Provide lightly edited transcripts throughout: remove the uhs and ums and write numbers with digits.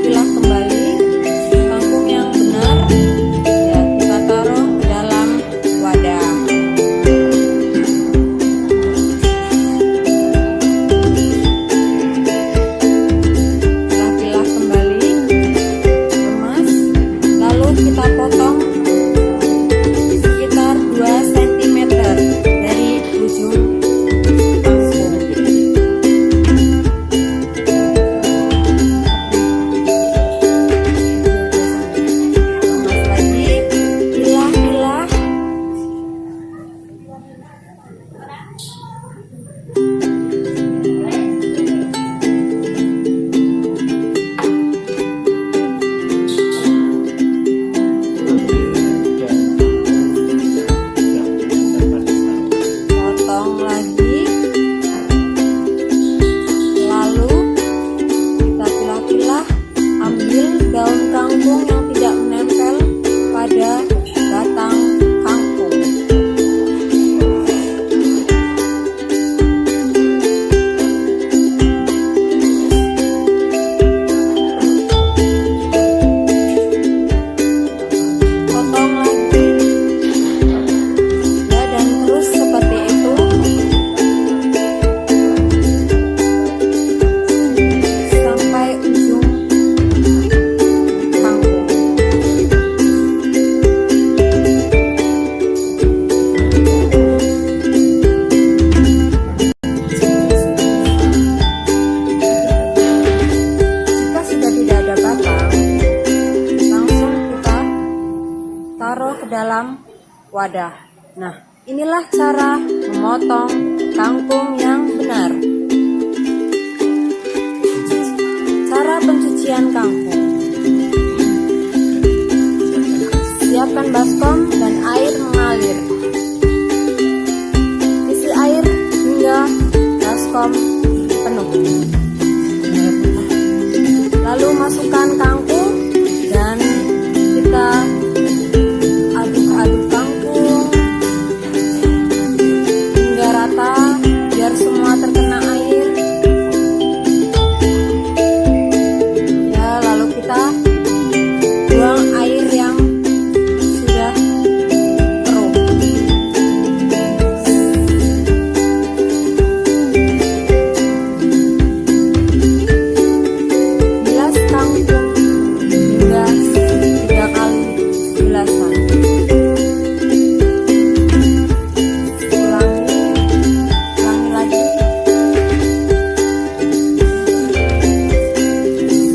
pilah kembali kangkung yang benar, ya kita taruh ke dalam wadah. Pilah-pilah kembali, kemas, lalu kita potong sekitar 2 cm dari ujung kangkung. Kemas lagi, pilah-pilah. Potong lagi, lalu kita pilah-pilah, ambil daun kangkung yang tidak menempel pada batang kangkung. Potong lagi, ya, dan terus seperti itu sampai ujung kangkung. Jika sudah tidak ada batang, langsung kita taruh ke dalam wadah. Nah, inilah cara memotong kangkung yang benar. Cara pencucian kangkung. Siapkan baskom dan air mengalir. Isi air hingga baskom penuh. Lalu masukkan kangkung dan kita aduk-aduk kangkung hingga rata biar semua terkena air. Ya, lalu kita buang air yang sudah keruh. Bilas kangkung hingga 3 kali bilasan. Ulangi lagi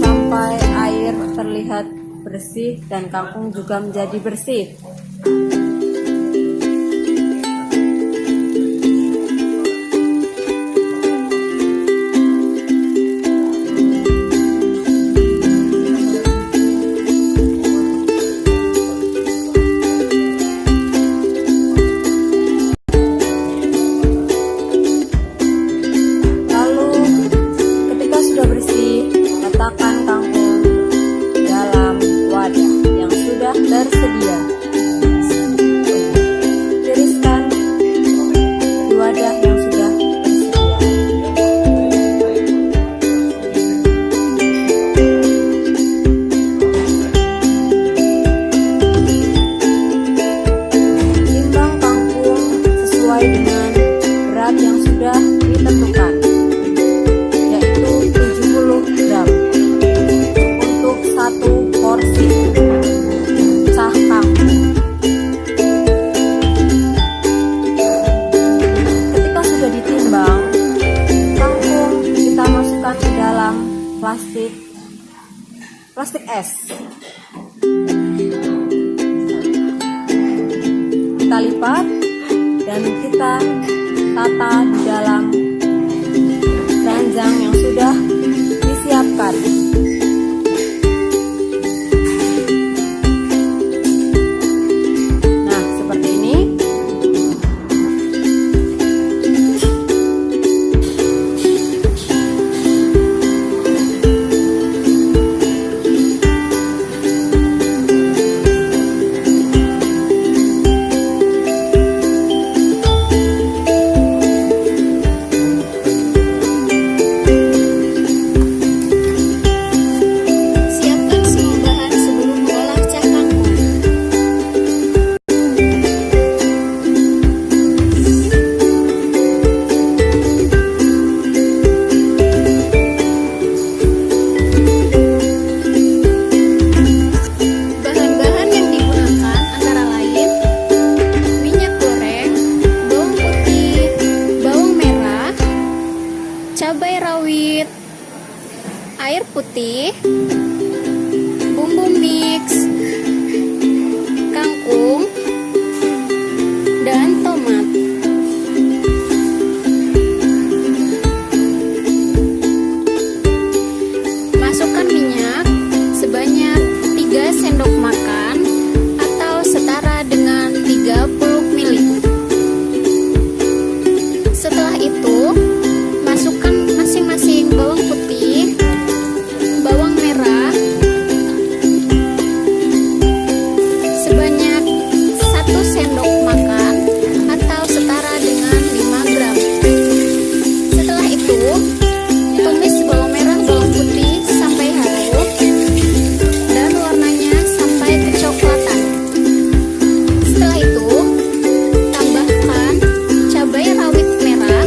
sampai air terlihat bersih dan kangkung juga menjadi bersih. Lalu ketika sudah bersih, letakkan kangkung dalam wadah yang sudah tersedia. Tiriskan di wadah yang sudah tersedia. Timbang kangkung sesuai dengan berat yang sudah ditentukan, yaitu 70 gram untuk 1 porsi cah kangkung. Ketika sudah ditimbang, kangkung kita masukkan ke dalam plastik es. Kita lipat dan kita tata di dalam keranjang yang sudah disiapkan. Nah, seperti ini. bumbu mix, kangkung, dan tomat. Masukkan minyak sebanyak 3 sendok makan atau setara dengan 30 ml. Setelah itu, masukkan masing-masing bawang putih, bawang merah sebanyak 1 sendok makan atau setara dengan 5 gram. Setelah itu, tumis bawang merah, bawang putih sampai harum dan warnanya sampai kecoklatan. Setelah itu, tambahkan cabai rawit merah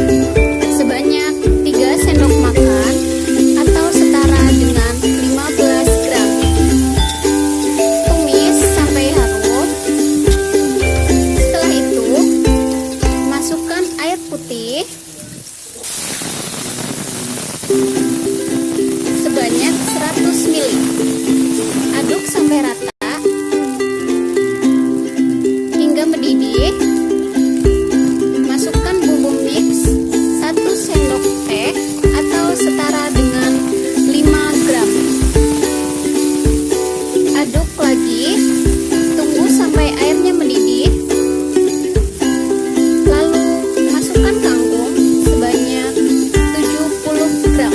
sebanyak 3 sendok makan atau setara dengan 15 gram. Tumis sampai harum. Setelah itu, masukkan air putih sebanyak 100 ml. Aduk sampai rata hingga mendidih. Masukkan bumbu mix 1 sendok teh atau setara dengan 5 gram. Aduk lagi, tunggu sampai airnya mendidih. Lalu masukkan kangkung sebanyak 70 gram.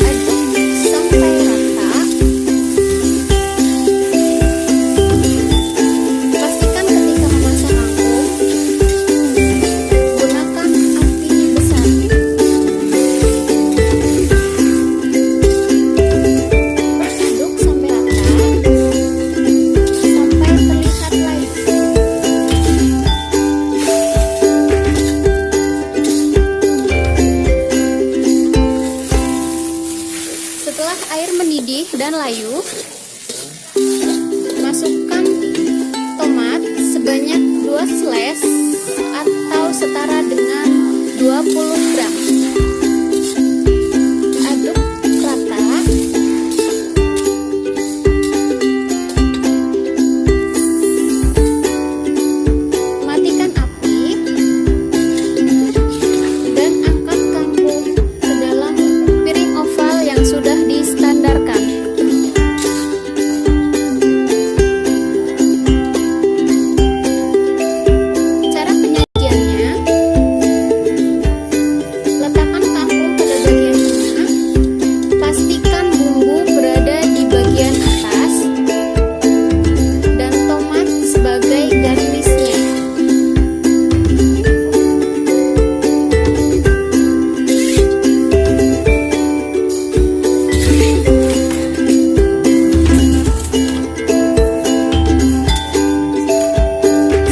Aduk sampai rata. Pastikan ketika memasak kangkung, gunakan api besar. Aduk sampai rata, sampai terlihat layu. Setelah air mendidih dan layu, masukkan tomat sebanyak 2 slice atau setara dengan 20 gram. Aduk rata. Matikan api dan angkat kangkung ke dalam piring oval yang sudah distandarkan. Cara penyajiannya: letakkan kangkung pada bagian tengah, pastikan bumbu berada di bagian atas, dan tomat sebagai garnisnya.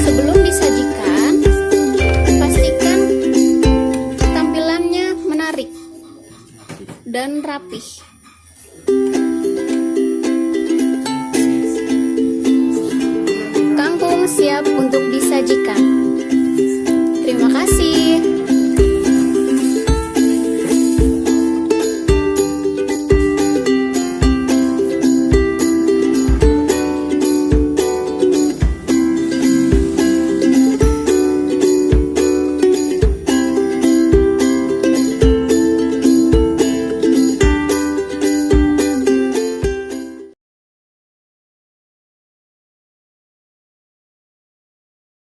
Sebelum disajikan, pastikan tampilannya menarik dan rapih. Kangkung siap untuk disajikan.